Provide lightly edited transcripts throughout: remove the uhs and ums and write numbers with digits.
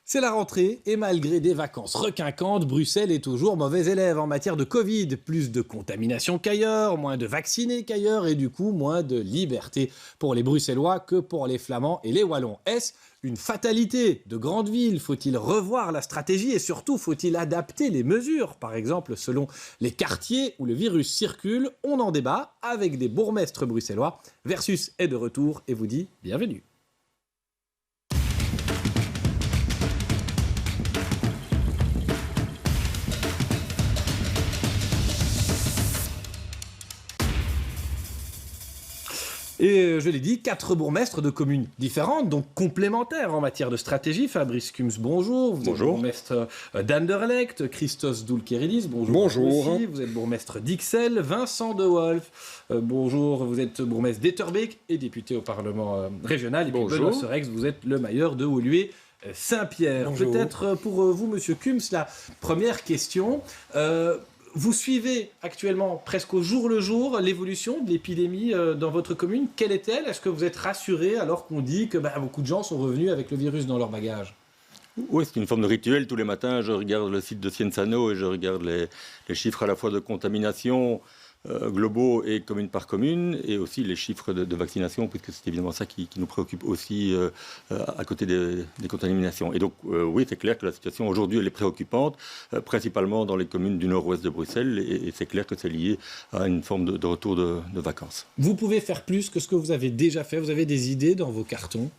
C'est la rentrée et malgré des vacances requinquantes, Bruxelles est toujours mauvais élève en matière de Covid. Plus de contamination qu'ailleurs, moins de vaccinés qu'ailleurs et du coup moins de liberté pour les Bruxellois que pour les Flamands et les Wallons. Est-ce une fatalité de grande ville? Faut-il revoir la stratégie et surtout faut-il adapter les mesures? Par exemple, selon les quartiers où le virus circule, on en débat avec des bourgmestres bruxellois. Versus est de retour et vous dit bienvenue. Et je l'ai dit, 4 bourgmestres de communes différentes, donc complémentaires en matière de stratégie. Fabrice Kums, bonjour. Vous êtes bourgmestre d'Anderlecht. Christos Doulkeridis, bonjour. Bonjour. Aussi. Vous êtes bourgmestre d'Ixelles. Vincent De Wolf, bonjour. Vous êtes bourgmestre d'Etterbeek et député au Parlement régional. Et puis Benoît Serex, vous êtes le maire de Woluwe Saint-Pierre. Bonjour. Peut-être pour vous, monsieur Kums, la première question. Vous suivez actuellement presque au jour le jour l'évolution de l'épidémie dans votre commune. Quelle est-elle? Est-ce que vous êtes rassuré alors qu'on dit que beaucoup de gens sont revenus avec le virus dans leur bagage? Oui, c'est une forme de rituel. Tous les matins, je regarde le site de Cienzano et je regarde les chiffres à la fois de contamination globaux et commune par commune, et aussi les chiffres de vaccination, puisque c'est évidemment ça qui nous préoccupe aussi à côté des contaminations. Et donc, oui, c'est clair que la situation aujourd'hui, elle est préoccupante, principalement dans les communes du nord-ouest de Bruxelles, et c'est clair que c'est lié à une forme de retour de vacances. Vous pouvez faire plus que ce que vous avez déjà fait? Vous avez des idées dans vos cartons?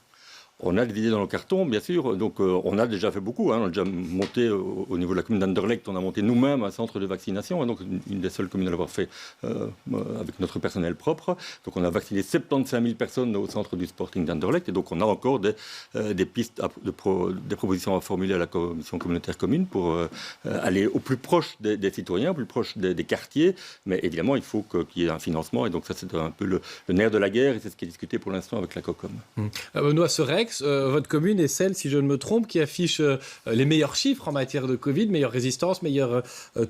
On a des idées dans le carton, bien sûr. Donc, on a déjà fait beaucoup. On a déjà monté, au niveau de la commune d'Anderlecht, on a monté nous-mêmes un centre de vaccination. Et donc, une des seules communes à l'avoir fait avec notre personnel propre. Donc, on a vacciné 75 000 personnes au centre du Sporting d'Anderlecht. Et donc, on a encore des pistes, des propositions à formuler à la commission communautaire commune pour aller au plus proche des citoyens, au plus proche des quartiers. Mais évidemment, il faut qu'il y ait un financement. Et donc, ça, c'est un peu le nerf de la guerre. Et c'est ce qui est discuté pour l'instant avec la COCOM. Benoît Serex, votre commune est celle, si je ne me trompe, qui affiche les meilleurs chiffres en matière de Covid, meilleure résistance, meilleur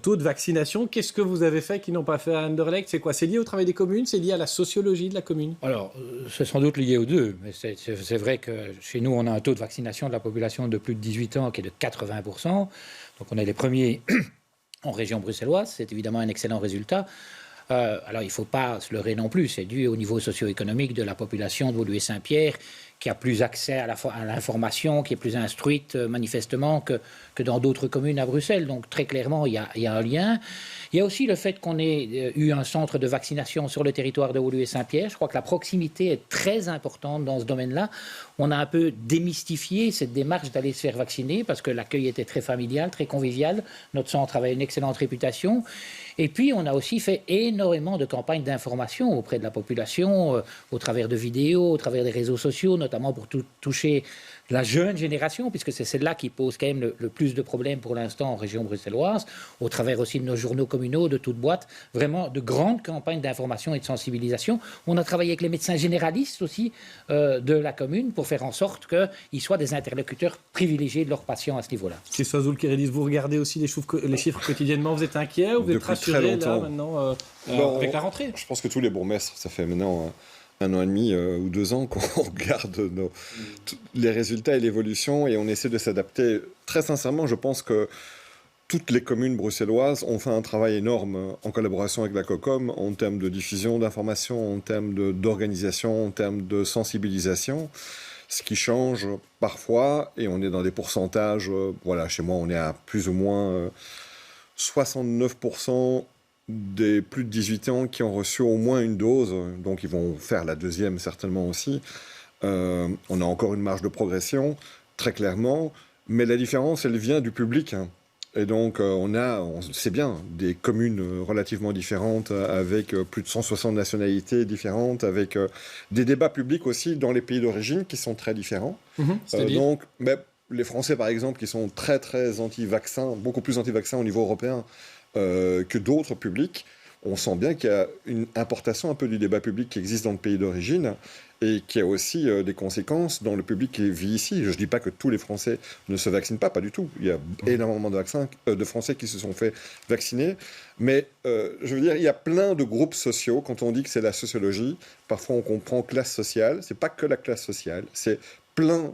taux de vaccination. Qu'est-ce que vous avez fait qu'ils n'ont pas fait à Anderlecht? C'est quoi? C'est lié au travail des communes? C'est lié à la sociologie de la commune? Alors, c'est sans doute lié aux deux, mais c'est vrai que chez nous, on a un taux de vaccination de la population de plus de 18 ans qui est de 80%. Donc, on est les premiers en région bruxelloise. C'est évidemment un excellent résultat. Alors, il ne faut pas se leurrer non plus. C'est dû au niveau socio-économique de la population de Woluwe Saint-Pierre, qui a plus accès à l'information, qui est plus instruite manifestement que dans d'autres communes à Bruxelles. Donc très clairement, il y a un lien. Il y a aussi le fait qu'on ait eu un centre de vaccination sur le territoire de Woluwe Saint-Pierre. Je crois que la proximité est très importante dans ce domaine-là. On a un peu démystifié cette démarche d'aller se faire vacciner parce que l'accueil était très familial, très convivial. Notre centre avait une excellente réputation. Et puis, on a aussi fait énormément de campagnes d'information auprès de la population, au travers de vidéos, au travers des réseaux sociaux, notamment pour toucher la jeune génération, puisque c'est celle-là qui pose quand même le plus de problèmes pour l'instant en région bruxelloise, au travers aussi de nos journaux communaux, de toutes boîtes, vraiment de grandes campagnes d'information et de sensibilisation. On a travaillé avec les médecins généralistes aussi de la commune pour faire en sorte qu'ils soient des interlocuteurs privilégiés de leurs patients à ce niveau-là. Christos Doulkeridis, vous regardez aussi les chiffres quotidiennement, vous êtes inquiet ou vous êtes rassuré là maintenant avec la rentrée? Je pense que tous les bourgmestres, ça fait maintenant 1 an et demi ou 2 ans qu'on regarde les résultats et l'évolution et on essaie de s'adapter. Très sincèrement, je pense que toutes les communes bruxelloises ont fait un travail énorme en collaboration avec la COCOM en termes de diffusion d'informations, en termes d'organisation, en termes de sensibilisation. Ce qui change parfois, et on est dans des pourcentages, voilà, chez moi on est à plus ou moins 69% des plus de 18 ans qui ont reçu au moins une dose, donc ils vont faire la deuxième certainement aussi. On a encore une marge de progression, très clairement, mais la différence, elle vient du public. Et donc, on sait bien, des communes relativement différentes, avec plus de 160 nationalités différentes, avec des débats publics aussi dans les pays d'origine qui sont très différents. Donc, les Français, par exemple, qui sont très, très anti-vaccins, beaucoup plus anti-vaccins au niveau européen, que d'autres publics, on sent bien qu'il y a une importation un peu du débat public qui existe dans le pays d'origine et qui a aussi des conséquences dans le public qui vit ici. Je ne dis pas que tous les Français ne se vaccinent pas du tout. Il y a énormément de Français qui se sont fait vacciner. Mais je veux dire, il y a plein de groupes sociaux. Quand on dit que c'est la sociologie, parfois on comprend classe sociale. Ce n'est pas que la classe sociale. C'est plein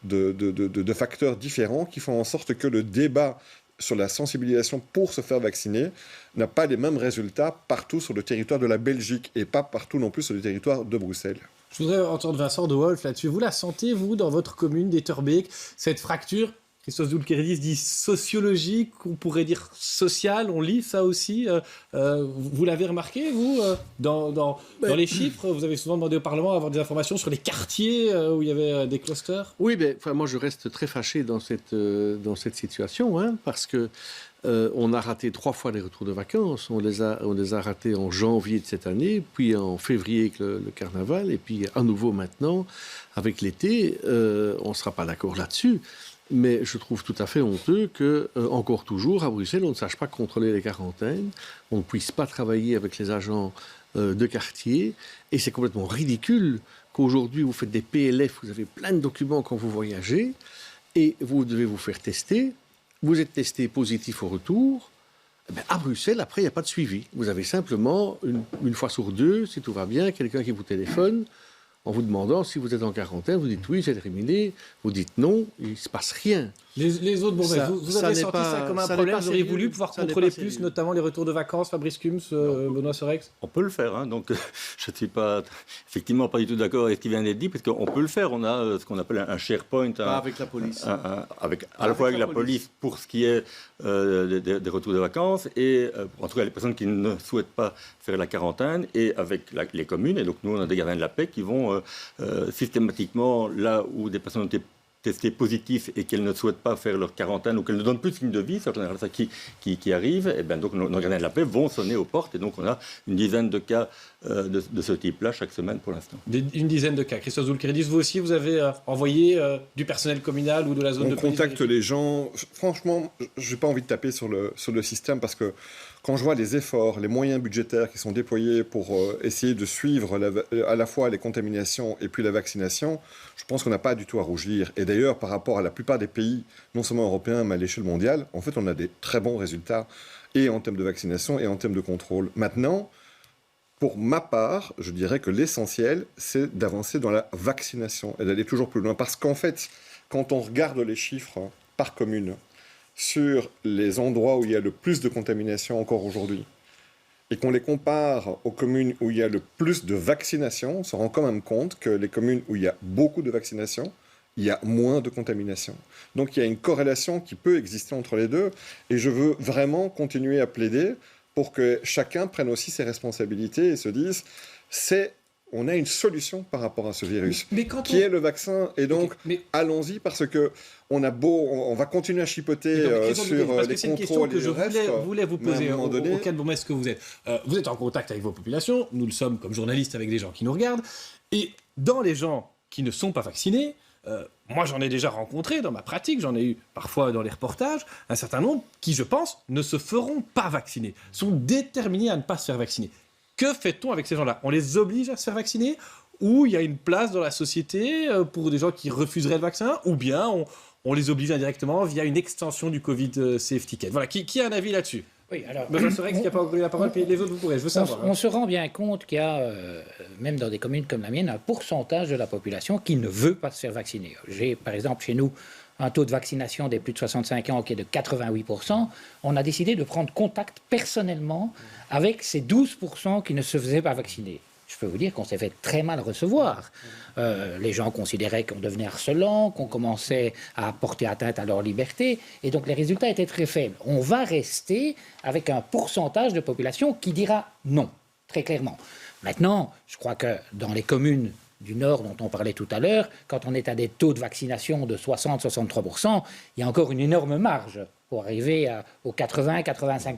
de facteurs différents qui font en sorte que le débat sur la sensibilisation pour se faire vacciner n'a pas les mêmes résultats partout sur le territoire de la Belgique et pas partout non plus sur le territoire de Bruxelles. Je voudrais entendre Vincent de Wolf là-dessus. Vous la sentez, vous, dans votre commune d'Etterbeek, cette fracture, Christophe Zoulkeridis dit sociologique, on pourrait dire sociale, on lit ça aussi. Vous l'avez remarqué, vous, dans les chiffres? Vous avez souvent demandé au Parlement d'avoir des informations sur les quartiers où il y avait des clusters. Oui, moi je reste très fâché dans cette situation, hein, parce que on a raté 3 fois les retours de vacances. On les a ratés en janvier de cette année, puis en février avec le carnaval, et puis à nouveau maintenant avec l'été. On ne sera pas d'accord là-dessus. Mais je trouve tout à fait honteux que, encore toujours, à Bruxelles, on ne sache pas contrôler les quarantaines, on ne puisse pas travailler avec les agents de quartier. Et c'est complètement ridicule qu'aujourd'hui, vous faites des PLF, vous avez plein de documents quand vous voyagez, et vous devez vous faire tester. Vous êtes testé positif au retour. À Bruxelles, après, il n'y a pas de suivi. Vous avez simplement, une fois sur 2, si tout va bien, quelqu'un qui vous téléphone en vous demandant si vous êtes en quarantaine, vous dites oui, c'est terminé, vous dites non, il ne se passe rien. Les autres, vous avez senti ça comme un problème, vous auriez voulu pouvoir contrôler plus, notamment les retours de vacances, Fabrice Kums, Benoît Sorex? On peut le faire, hein, donc je ne suis pas, effectivement pas du tout d'accord avec ce qui vient d'être dit, parce qu'on peut le faire, on a ce qu'on appelle un SharePoint. Avec la police. À la fois avec la police pour ce qui est des retours de vacances, et en tout cas les personnes qui ne souhaitent pas faire la quarantaine, et avec les communes, et donc nous on a des gardiens de la paix qui vont systématiquement, là où des personnes ont été testées positives et qu'elles ne souhaitent pas faire leur quarantaine ou qu'elles ne donnent plus de signe de vie, c'est en général ça qui arrive, et bien donc nos gardiens de la paix vont sonner aux portes, et donc on a une dizaine de cas de ce type-là chaque semaine pour l'instant. Une dizaine de cas. Christophe Zoulkeridis, vous aussi, vous avez envoyé du personnel communal ou de la zone de police? On contacte les gens. Franchement, je n'ai pas envie de taper sur le système, parce que quand je vois les efforts, les moyens budgétaires qui sont déployés pour essayer de suivre à la fois les contaminations et puis la vaccination, je pense qu'on n'a pas du tout à rougir. Et d'ailleurs, par rapport à la plupart des pays, non seulement européens, mais à l'échelle mondiale, en fait, on a des très bons résultats, et en termes de vaccination et en termes de contrôle. Maintenant, pour ma part, je dirais que l'essentiel, c'est d'avancer dans la vaccination et d'aller toujours plus loin. Parce qu'en fait, quand on regarde les chiffres par commune, sur les endroits où il y a le plus de contamination encore aujourd'hui, et qu'on les compare aux communes où il y a le plus de vaccination, on se rend quand même compte que les communes où il y a beaucoup de vaccination, il y a moins de contamination. Donc il y a une corrélation qui peut exister entre les deux, et je veux vraiment continuer à plaider pour que chacun prenne aussi ses responsabilités et se dise on a une solution par rapport à ce virus, qui est le vaccin, et donc allons-y, parce que on va continuer à chipoter sur les contrôles. C'est une question que je voulais vous poser auquel bourgmestre que vous êtes. Vous êtes en contact avec vos populations, nous le sommes comme journalistes avec des gens qui nous regardent, et dans les gens qui ne sont pas vaccinés, moi j'en ai déjà rencontré dans ma pratique, j'en ai eu parfois dans les reportages, un certain nombre qui, je pense, ne se feront pas vacciner, sont déterminés à ne pas se faire vacciner. Que fait-on avec ces gens-là? On les oblige à se faire vacciner, ou il y a une place dans la société pour des gens qui refuseraient le vaccin, ou bien on les oblige indirectement via une extension du Covid Safety Net. Voilà, qui a un avis là-dessus? Oui, alors, Benoît Sorex qui n'a pas eu la parole, puis les autres, vous pourrez, je veux savoir. On se rend bien compte qu'il y a, même dans des communes comme la mienne, un pourcentage de la population qui ne veut pas se faire vacciner. J'ai, par exemple, chez nous, un taux de vaccination des plus de 65 ans qui est de 88%. On a décidé de prendre contact personnellement avec ces 12% qui ne se faisaient pas vacciner. Je peux vous dire qu'on s'est fait très mal recevoir. Les gens considéraient qu'on devenait harcelant, qu'on commençait à porter atteinte à leur liberté, et donc les résultats étaient très faibles. On va rester avec un pourcentage de population qui dira non, très clairement. Maintenant, je crois que dans les communes du Nord dont on parlait tout à l'heure, quand on est à des taux de vaccination de 60-63%, il y a encore une énorme marge pour arriver aux 80-85%.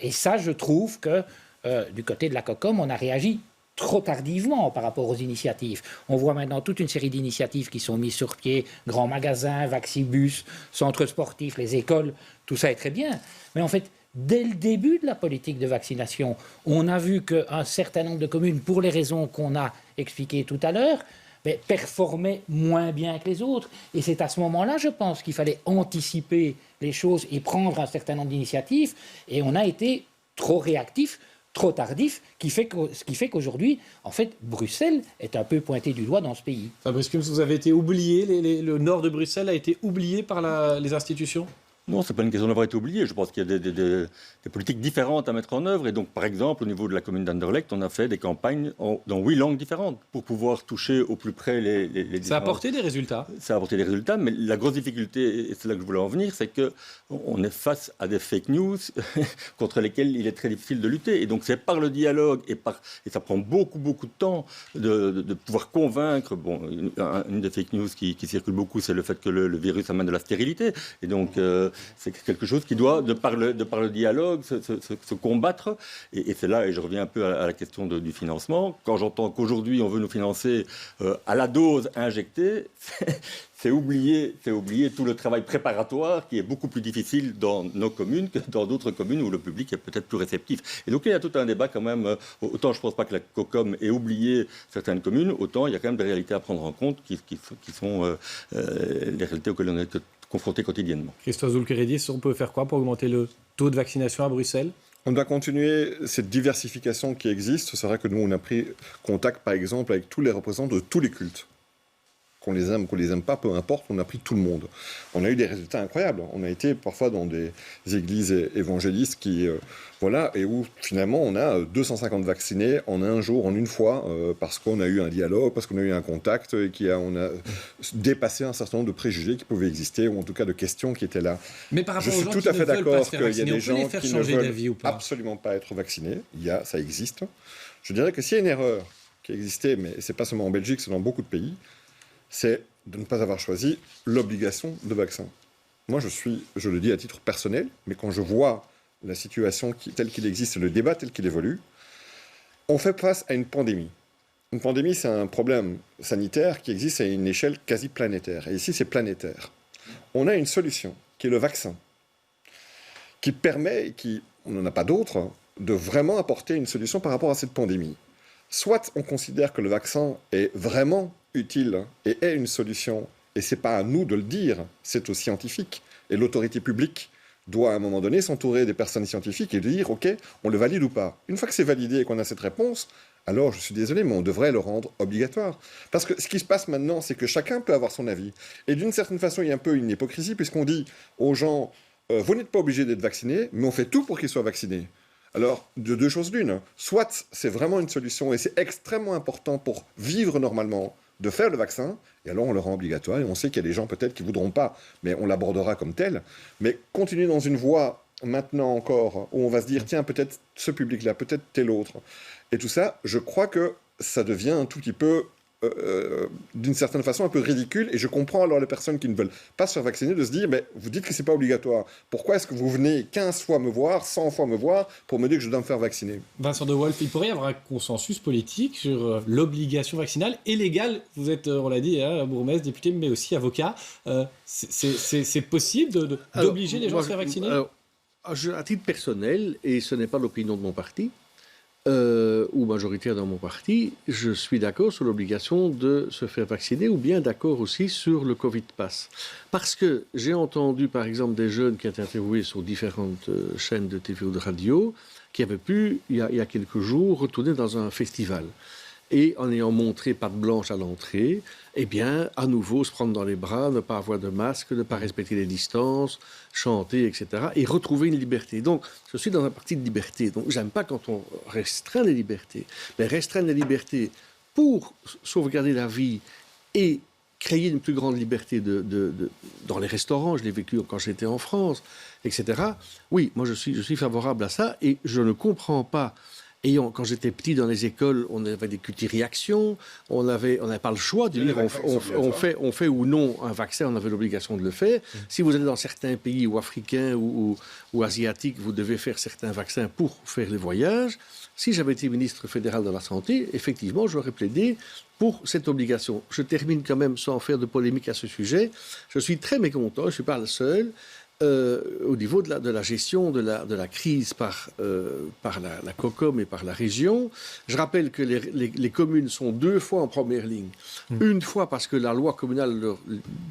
Et ça, je trouve que du côté de la COCOM, on a réagi trop tardivement par rapport aux initiatives. On voit maintenant toute une série d'initiatives qui sont mises sur pied, grands magasins, vaccibus, centres sportifs, les écoles, tout ça est très bien. Mais en fait, dès le début de la politique de vaccination, on a vu qu'un certain nombre de communes, pour les raisons qu'on a expliquées tout à l'heure, performaient moins bien que les autres. Et c'est à ce moment-là, je pense, qu'il fallait anticiper les choses et prendre un certain nombre d'initiatives. Et on a été trop réactifs trop tardif, ce qui fait qu'aujourd'hui, en fait, Bruxelles est un peu pointé du doigt dans ce pays. Fabrice Kums, vous avez été oublié, le nord de Bruxelles a été oublié par les institutions ? Non, ce n'est pas une question d'avoir été oublié. Je pense qu'il y a des politiques différentes à mettre en œuvre. Et donc, par exemple, au niveau de la commune d'Anderlecht, on a fait des campagnes dans 8 langues différentes pour pouvoir toucher au plus près les différents... Ça a apporté des résultats. Ça a apporté des résultats, mais la grosse difficulté, et c'est là que je voulais en venir, c'est qu'on est face à des fake news contre lesquelles il est très difficile de lutter. Et donc, c'est par le dialogue et ça prend beaucoup, beaucoup de temps de pouvoir convaincre. Bon, une des fake news qui circule beaucoup, c'est le fait que le virus amène de la stérilité. Et donc... c'est quelque chose qui doit, de par le dialogue, se combattre. Et c'est là, et je reviens un peu à la question du financement. Quand j'entends qu'aujourd'hui, on veut nous financer à la dose injectée, c'est oublier tout le travail préparatoire qui est beaucoup plus difficile dans nos communes que dans d'autres communes où le public est peut-être plus réceptif. Et donc, il y a tout un débat quand même. Autant je ne pense pas que la COCOM ait oublié certaines communes, autant il y a quand même des réalités à prendre en compte qui sont les réalités auxquelles on est confrontés quotidiennement. Christophe Zoulkeridis, on peut faire quoi pour augmenter le taux de vaccination à Bruxelles ? On doit continuer cette diversification qui existe. C'est vrai que nous, on a pris contact, par exemple, avec tous les représentants de tous les cultes. Qu'on les aime ou qu'on les aime pas, peu importe, on a pris tout le monde. On a eu des résultats incroyables. On a été parfois dans des églises évangélistes et où finalement on a 250 vaccinés en un jour, en une fois, parce qu'on a eu un dialogue, parce qu'on a eu un contact, et on a dépassé un certain nombre de préjugés qui pouvaient exister, ou en tout cas de questions qui étaient là. Mais par rapport Je aux suis gens tout à qui fait ne veulent pas d'accord se faire qu'il y a vacciner, des on peut les gens faire qui ne changer d'avis veulent ou pas ? absolument pas être vaccinés. Ça existe. Je dirais que s'il y a une erreur qui existait, mais c'est pas seulement en Belgique, c'est dans beaucoup de pays, c'est de ne pas avoir choisi l'obligation de vaccin. Moi, je le dis à titre personnel, mais quand je vois la situation telle qu'il existe, le débat tel qu'il évolue, on fait face à une pandémie. Une pandémie, c'est un problème sanitaire qui existe à une échelle quasi planétaire. Et ici, c'est planétaire. On a une solution, qui est le vaccin, qui permet, on n'en a pas d'autre, de vraiment apporter une solution par rapport à cette pandémie. Soit on considère que le vaccin est vraiment utile et est une solution, et ce n'est pas à nous de le dire, c'est aux scientifiques. Et l'autorité publique doit à un moment donné s'entourer des personnes scientifiques et dire « Ok, on le valide ou pas ?» Une fois que c'est validé et qu'on a cette réponse, alors je suis désolé, mais on devrait le rendre obligatoire. Parce que ce qui se passe maintenant, c'est que chacun peut avoir son avis. Et d'une certaine façon, il y a un peu une hypocrisie, puisqu'on dit aux gens « Vous n'êtes pas obligés d'être vaccinés, mais on fait tout pour qu'ils soient vaccinés. » Alors, de deux choses l'une. Soit c'est vraiment une solution et c'est extrêmement important pour vivre normalement de faire le vaccin, et alors on le rend obligatoire, et on sait qu'il y a des gens peut-être qui ne voudront pas, mais on l'abordera comme tel. Mais continuer dans une voie, maintenant encore, où on va se dire, tiens, peut-être ce public-là, peut-être tel autre, et tout ça, je crois que ça devient un tout petit peu, d'une certaine façon, un peu ridicule, et je comprends alors les personnes qui ne veulent pas se faire vacciner de se dire, mais vous dites que c'est pas obligatoire, pourquoi est-ce que vous venez 15 fois me voir, 100 fois me voir, pour me dire que je dois me faire vacciner ? Vincent de Wolf, il pourrait y avoir un consensus politique sur l'obligation vaccinale et légale. Vous êtes, on l'a dit, bourgmestre, député, mais aussi avocat. C'est possible d'obliger les gens à se faire vacciner ? À titre personnel, et ce n'est pas l'opinion de mon parti, ou majoritaire dans mon parti, je suis d'accord sur l'obligation de se faire vacciner, ou bien d'accord aussi sur le Covid Pass. Parce que j'ai entendu, par exemple, des jeunes qui étaient interviewés sur différentes chaînes de TV ou de radio, qui avaient pu, il y a quelques jours, retourner dans un festival. Et en ayant montré patte blanche à l'entrée, eh bien, à nouveau, se prendre dans les bras, ne pas avoir de masque, ne pas respecter les distances, chanter, etc. Et retrouver une liberté. Donc, je suis dans un parti de liberté. Donc, j'aime pas quand on restreint les libertés. Mais restreindre les libertés pour sauvegarder la vie et créer une plus grande liberté dans les restaurants, je l'ai vécu quand j'étais en France, etc. Oui, moi, je suis favorable à ça et je ne comprends pas. Quand j'étais petit dans les écoles, on avait des cutie-réactions, on n'avait pas le choix de dire on fait ou non un vaccin, on avait l'obligation de le faire. Si vous allez dans certains pays ou africains ou asiatiques, vous devez faire certains vaccins pour faire les voyages. Si j'avais été ministre fédéral de la Santé, effectivement, j'aurais plaidé pour cette obligation. Je termine quand même sans faire de polémique à ce sujet. Je suis très mécontent, je ne suis pas le seul, au niveau de la gestion de la crise par la COCOM et par la région. Je rappelle que les communes sont 2 fois en première ligne. Une fois parce que la loi communale leur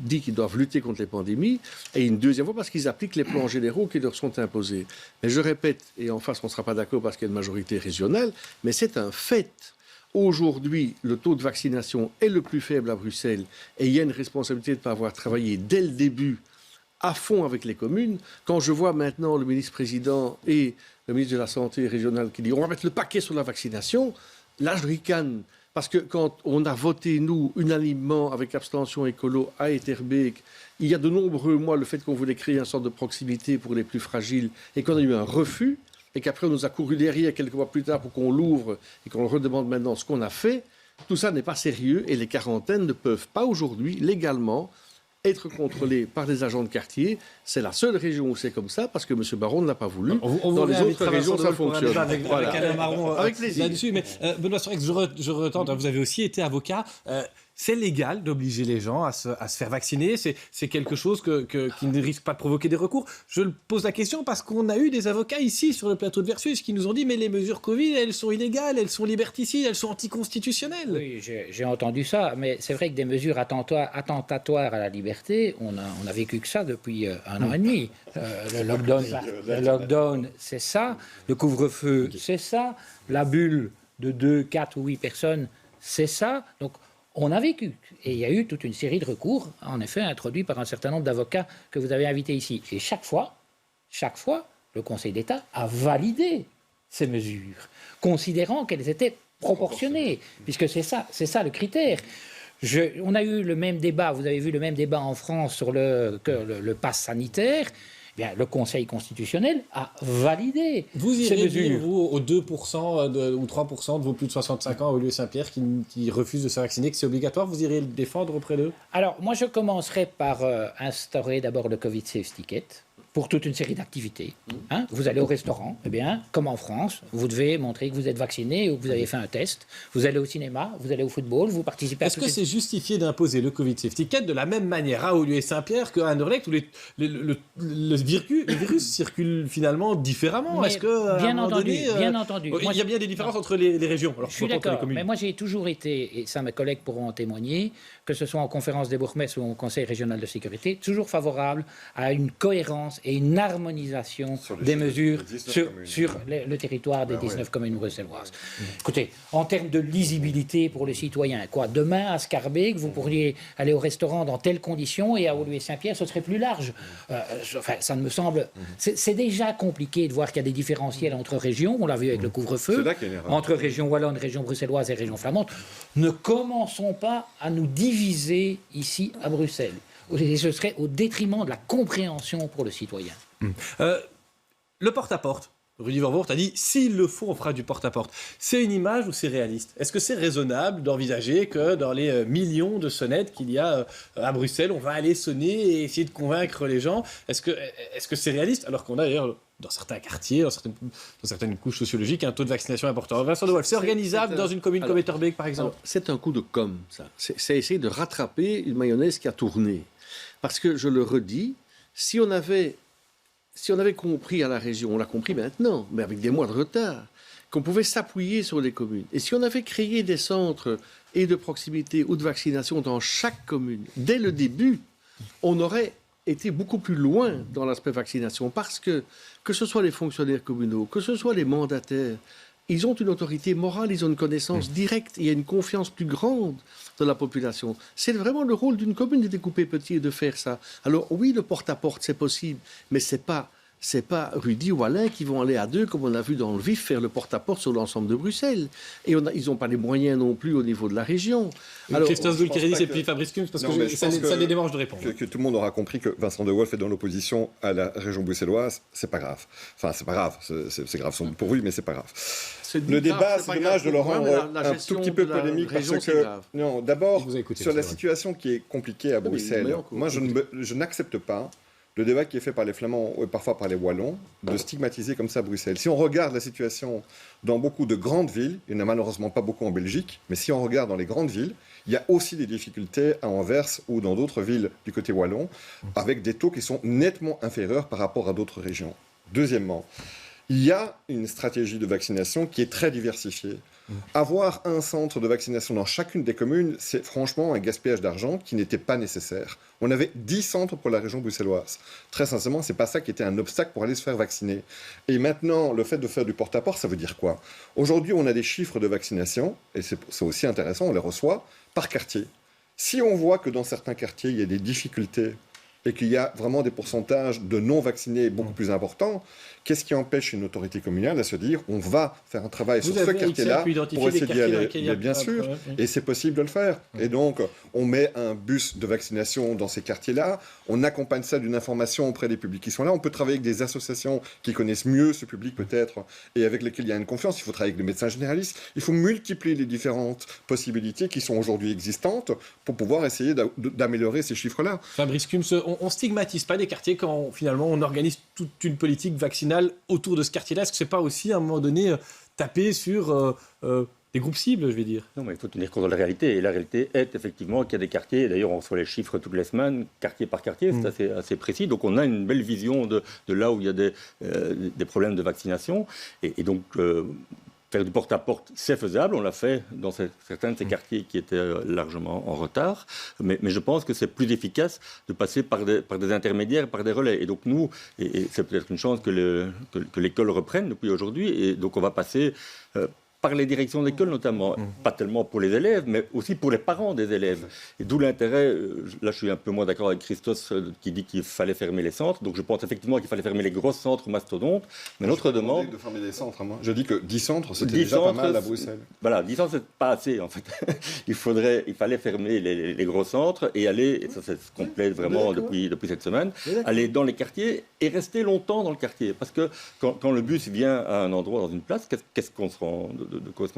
dit qu'ils doivent lutter contre les pandémies, et une deuxième fois parce qu'ils appliquent les plans généraux qui leur sont imposés. Mais je répète, et en face on ne sera pas d'accord parce qu'il y a une majorité régionale, mais c'est un fait. Aujourd'hui, le taux de vaccination est le plus faible à Bruxelles, et il y a une responsabilité de ne pas avoir travaillé dès le début à fond avec les communes. Quand je vois maintenant le ministre-président et le ministre de la Santé régionale qui disent on va mettre le paquet sur la vaccination, là je ricane. Parce que quand on a voté, nous, unanimement, avec abstention écolo à Etterbeek, il y a de nombreux mois, le fait qu'on voulait créer une sorte de proximité pour les plus fragiles et qu'on a eu un refus, et qu'après on nous a couru derrière quelques mois plus tard pour qu'on l'ouvre et qu'on le redemande maintenant ce qu'on a fait, tout ça n'est pas sérieux et les quarantaines ne peuvent pas aujourd'hui, légalement, être contrôlés par des agents de quartier. C'est la seule région où c'est comme ça, parce que M. Baron ne l'a pas voulu. Dans les autres régions, ça fonctionne. Avec Alain Marron avec plaisir. là-dessus. Mais Benoît Sorek, je retente, vous avez aussi été avocat. C'est légal d'obliger les gens à se faire vacciner. C'est quelque chose qui ne risque pas de provoquer des recours. Je pose la question parce qu'on a eu des avocats ici sur le plateau de Versus qui nous ont dit mais les mesures Covid, elles sont illégales, elles sont liberticides, elles sont anticonstitutionnelles. Oui, j'ai entendu ça, mais c'est vrai que des mesures attentatoires à la liberté, on a vécu que ça depuis 1 an et demi. Le lockdown, c'est ça. Le couvre-feu, c'est ça. La bulle de 2, 4 ou 8 personnes, c'est ça. Donc, on a vécu. Et il y a eu toute une série de recours, en effet, introduits par un certain nombre d'avocats que vous avez invités ici. Et chaque fois, le Conseil d'État a validé ces mesures, considérant qu'elles étaient proportionnées, puisque c'est ça le critère. On a eu le même débat, vous avez vu le même débat en France sur le pass sanitaire. Bien, le Conseil constitutionnel a validé vous ces irez mesures. Dire, vous, aux 2% ou 3% de vos plus de 65 ans à Olivier-Saint-Pierre qui refusent de se vacciner, que c'est obligatoire, vous irez le défendre auprès d'eux? Alors, moi, je commencerai par instaurer d'abord le Covid Safe Ticket pour toute une série d'activités. Vous allez au restaurant, eh bien, comme en France, vous devez montrer que vous êtes vacciné ou que vous avez fait un test. Vous allez au cinéma, vous allez au football, vous participez à... Est-ce que c'est justifié d'imposer le Covid Safe Ticket de la même manière à Olivier-Saint-Pierre qu'à Anderlecht où le virus circule finalement différemment? Mais Est-ce que, bien entendu. Il y a bien des différences entre les régions. Alors, je suis d'accord, mais moi j'ai toujours été, et ça mes collègues pourront en témoigner, que ce soit en conférence des bourgmestres ou au Conseil régional de sécurité, toujours favorable à une cohérence et une harmonisation des mesures sur le territoire des 19 communes bruxelloises. Écoutez, en termes de lisibilité pour les citoyens, demain à Schaerbeek, vous pourriez aller au restaurant dans telles conditions et à Olivier-Saint-Pierre, ce serait plus large. Ça ne me semble... C'est déjà compliqué de voir qu'il y a des différentiels entre régions, on l'a vu avec le couvre-feu, entre région wallonne, région bruxelloise et région flamande. Ne commençons pas à nous diviser ici à Bruxelles. Et ce serait au détriment de la compréhension pour le citoyen. Le porte-à-porte. Rudy Vervoort a dit s'il le faut, on fera du porte-à-porte. C'est une image ou c'est réaliste? Est-ce que c'est raisonnable d'envisager que dans les millions de sonnettes qu'il y a à Bruxelles, on va aller sonner et essayer de convaincre les gens? Est-ce que c'est réaliste? Alors qu'on a d'ailleurs dans certains quartiers, dans certaines couches sociologiques, un taux de vaccination important. Vincent de Wolf, c'est organisable dans une commune comme Etterbeek, par exemple? C'est un coup de com', ça. C'est essayer de rattraper une mayonnaise qui a tourné. Parce que, je le redis, si on avait compris à la région, on l'a compris maintenant, mais avec des mois de retard, qu'on pouvait s'appuyer sur les communes. Et si on avait créé des centres et de proximité ou de vaccination dans chaque commune, dès le début, on aurait été beaucoup plus loin dans l'aspect vaccination. Parce que ce soit les fonctionnaires communaux, que ce soit les mandataires, ils ont une autorité morale, ils ont une connaissance directe, il y a une confiance plus grande de la population. C'est vraiment le rôle d'une commune de découper petit et de faire ça. Alors oui, le porte-à-porte, c'est possible, mais c'est pas Rudy ou Alain qui vont aller à deux, comme on a vu dans le vif, faire le porte-à-porte sur l'ensemble de Bruxelles. Et ils n'ont pas les moyens non plus au niveau de la région. Alors, Christophe Zulkeridis et puis Fabrice Kunz, parce que ça les démange de répondre. Que tout le monde aura compris que Vincent de Wolf est dans l'opposition à la région bruxelloise, c'est pas grave. Enfin, c'est pas grave, c'est grave pour lui, mais c'est pas grave. Le débat, c'est dommage de le rendre un tout petit peu polémique parce que... Non, d'abord, sur la situation qui est compliquée à Bruxelles, moi je n'accepte pas le débat qui est fait par les Flamands et parfois par les Wallons, de stigmatiser comme ça Bruxelles. Si on regarde la situation dans beaucoup de grandes villes, il n'y en a malheureusement pas beaucoup en Belgique, mais si on regarde dans les grandes villes, Il y a aussi des difficultés à Anvers ou dans d'autres villes du côté wallon, avec des taux qui sont nettement inférieurs par rapport à d'autres régions. Deuxièmement, il y a une stratégie de vaccination qui est très diversifiée. Avoir un centre de vaccination dans chacune des communes, c'est franchement un gaspillage d'argent qui n'était pas nécessaire. On avait 10 centres pour la région bruxelloise. Très sincèrement, ce n'est pas ça qui était un obstacle pour aller se faire vacciner. Et maintenant, le fait de faire du porte-à-porte, ça veut dire quoi? Aujourd'hui, on a des chiffres de vaccination, et c'est aussi intéressant, on les reçoit par quartier. Si on voit que dans certains quartiers, il y a des difficultés et qu'il y a vraiment des pourcentages de non-vaccinés beaucoup plus importants, qu'est-ce qui empêche une autorité communale à se dire on va faire un travail sur ce quartier-là pour essayer d'y aller? Mais bien sûr, et c'est possible de le faire. Et donc, on met un bus de vaccination dans ces quartiers-là, on accompagne ça d'une information auprès des publics qui sont là, on peut travailler avec des associations qui connaissent mieux ce public peut-être, et avec lesquelles il y a une confiance, il faut travailler avec les médecins généralistes, il faut multiplier les différentes possibilités qui sont aujourd'hui existantes pour pouvoir essayer d'améliorer ces chiffres-là. Fabrice Kums, on stigmatise pas des quartiers quand finalement on organise toute une politique vaccinale autour de ce quartier-là? Est-ce que c'est pas aussi à un moment donné taper sur des groupes cibles, je vais dire? Non, mais il faut tenir compte de la réalité. Et la réalité est effectivement qu'il y a des quartiers, et d'ailleurs on reçoit les chiffres toutes les semaines, quartier par quartier, c'est assez précis. Donc on a une belle vision de là où il y a des problèmes de vaccination. Et donc faire du porte-à-porte, c'est faisable. On l'a fait dans certains de ces quartiers qui étaient largement en retard. Mais je pense que c'est plus efficace de passer par des intermédiaires, par des relais. Et donc nous, et c'est peut-être une chance que l'école reprenne depuis aujourd'hui. Et donc on va passer par les directions d'école notamment, pas tellement pour les élèves, mais aussi pour les parents des élèves. Et d'où l'intérêt, là je suis un peu moins d'accord avec Christos qui dit qu'il fallait fermer les centres, donc je pense effectivement qu'il fallait fermer les gros centres mastodontes, mais notre demande... de fermer les centres, moi. Je dis que 10 centres, c'était déjà pas mal à Bruxelles. Voilà, 10 centres, c'est pas assez en fait. il fallait fermer les gros centres et aller, et ça se complète vraiment depuis cette semaine, aller dans les quartiers et rester longtemps dans le quartier. Parce que quand le bus vient à un endroit, dans une place, qu'est-ce qu'on se rend...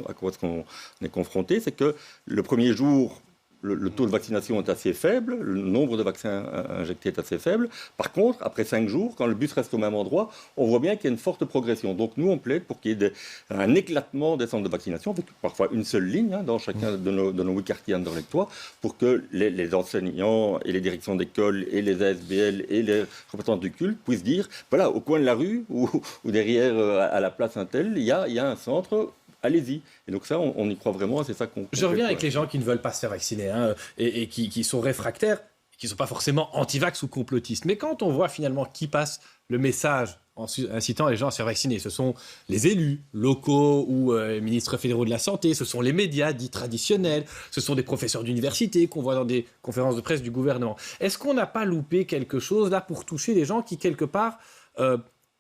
à quoi est-ce qu'on est confronté, c'est que le premier jour, le taux de vaccination est assez faible, le nombre de vaccins injectés est assez faible. Par contre, après 5 jours, quand le bus reste au même endroit, on voit bien qu'il y a une forte progression. Donc nous, on plaide pour qu'il y ait un éclatement des centres de vaccination, avec parfois une seule ligne dans chacun de nos 8 quartiers anderlechtois, pour que les enseignants et les directions d'école et les ASBL et les représentants du culte puissent dire, voilà, au coin de la rue ou derrière à la place Intel, il y a un centre. Allez-y. Et donc ça, on y croit vraiment, c'est ça qu'on... Je reviens avec les gens qui ne veulent pas se faire vacciner et qui sont réfractaires, qui ne sont pas forcément anti-vax ou complotistes. Mais quand on voit finalement qui passe le message en incitant les gens à se faire vacciner, ce sont les élus locaux ou ministres fédéraux de la santé, ce sont les médias dits traditionnels, ce sont des professeurs d'université qu'on voit dans des conférences de presse du gouvernement. Est-ce qu'on n'a pas loupé quelque chose là pour toucher les gens qui, quelque part...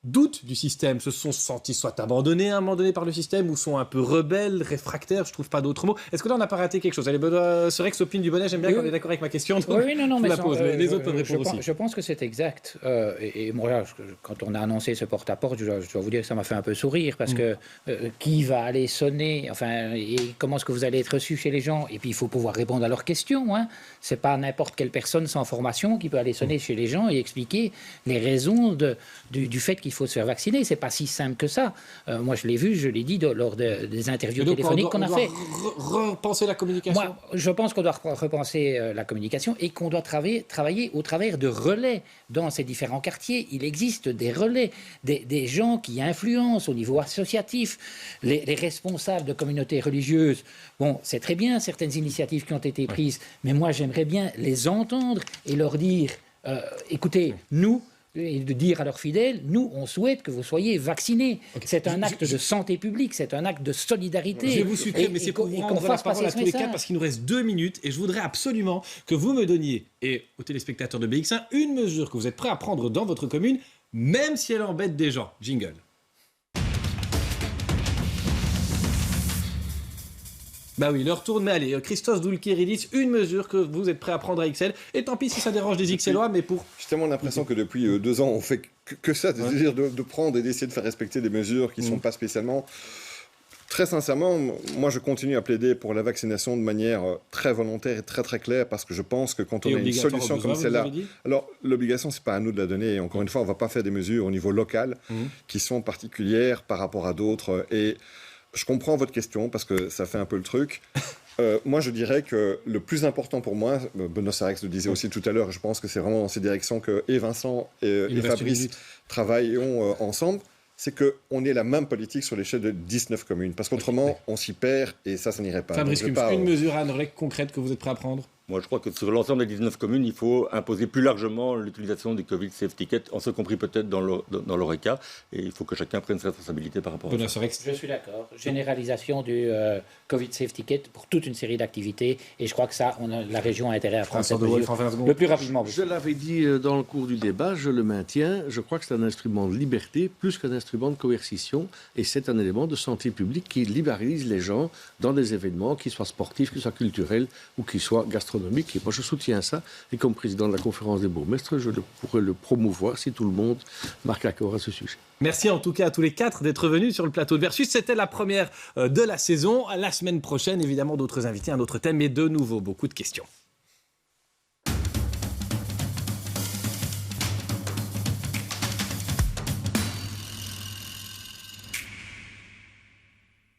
doutent du système, se sont sentis soit abandonnés à un moment donné par le système ou sont un peu rebelles, réfractaires, je trouve pas d'autres mots. Est-ce que là on n'a pas raté quelque chose? Allez, c'est vrai que Sopine Dubonnet, j'aime bien qu'on est d'accord avec ma question. Donc oui, non, mais la pose, les autres peuvent répondre aussi. Je pense que c'est exact. Et moi, quand on a annoncé ce porte-à-porte, je dois vous dire que ça m'a fait un peu sourire parce que qui va aller sonner, enfin, et comment est-ce que vous allez être reçu chez les gens? Et puis il faut pouvoir répondre à leurs questions. Hein. C'est pas n'importe quelle personne sans formation qui peut aller sonner chez les gens et expliquer les raisons du fait qu'il faut se faire vacciner. C'est pas si simple que ça. Moi, je l'ai vu, je l'ai dit lors des interviews téléphoniques qu'on a fait. Repenser la communication. Moi, je pense qu'on doit repenser la communication et qu'on doit travailler au travers de relais dans ces différents quartiers. Il existe des relais, des gens qui influencent au niveau associatif, les responsables de communautés religieuses. Bon, c'est très bien certaines initiatives qui ont été prises, mais moi, j'aimerais bien les entendre et leur dire, écoutez, nous, et de dire à leurs fidèles, nous, on souhaite que vous soyez vaccinés. Okay. C'est un acte de santé publique, c'est un acte de solidarité. Je vais vous suivre, mais c'est pour vous rendre la parole à tous les cas, parce qu'il nous reste 2 minutes, et je voudrais absolument que vous me donniez, et aux téléspectateurs de BX1, une mesure que vous êtes prêts à prendre dans votre commune, même si elle embête des gens. Jingle. Bah oui, leur tourne, mais allez, Christos Doulkiridis, une mesure que vous êtes prêt à prendre à XL, et tant pis si ça dérange des XLois, mais pour... J'ai tellement l'impression que depuis 2 ans, on fait que ça, c'est-à-dire de prendre et d'essayer de faire respecter des mesures qui ne sont pas spécialement... Très sincèrement, moi je continue à plaider pour la vaccination de manière très volontaire et très très claire, parce que je pense que quand on a une solution comme celle-là... Alors, l'obligation, c'est pas à nous de la donner, et encore une fois, on ne va pas faire des mesures au niveau local qui sont particulières par rapport à d'autres, et... Je comprends votre question parce que ça fait un peu le truc. Moi, je dirais que le plus important pour moi, Benoît Sarex le disait aussi tout à l'heure, je pense que c'est vraiment dans ces directions que et Vincent et Fabrice travaillons ensemble, c'est qu'on ait la même politique sur l'échelle de 19 communes. Parce qu'autrement, on s'y perd et ça n'irait pas. Fabrice Kumpf, une mesure à Anderlecht concrète que vous êtes prêt à prendre? Moi, je crois que sur l'ensemble des 19 communes, il faut imposer plus largement l'utilisation du Covid Safe Ticket, en ce compris peut-être dans l'ORECA. Et il faut que chacun prenne ses responsabilités par rapport à ça. Je suis d'accord. Généralisation du Covid Safe Ticket pour toute une série d'activités. Et je crois que ça, la région a intérêt à prendre cette mesure le plus rapidement possible. Je l'avais dit dans le cours du débat, je le maintiens. Je crois que c'est un instrument de liberté plus qu'un instrument de coercition. Et c'est un élément de santé publique qui libéralise les gens dans des événements, qu'ils soient sportifs, qu'ils soient culturels ou qu'ils soient gastronomiques. Et moi, je soutiens ça. Et comme président de la conférence des bourgmestres, je pourrais le promouvoir si tout le monde marque accord à ce sujet. Merci en tout cas à tous les 4 d'être venus sur le plateau de Versus. C'était la première de la saison. La semaine prochaine, évidemment, d'autres invités, un autre thème et de nouveau beaucoup de questions.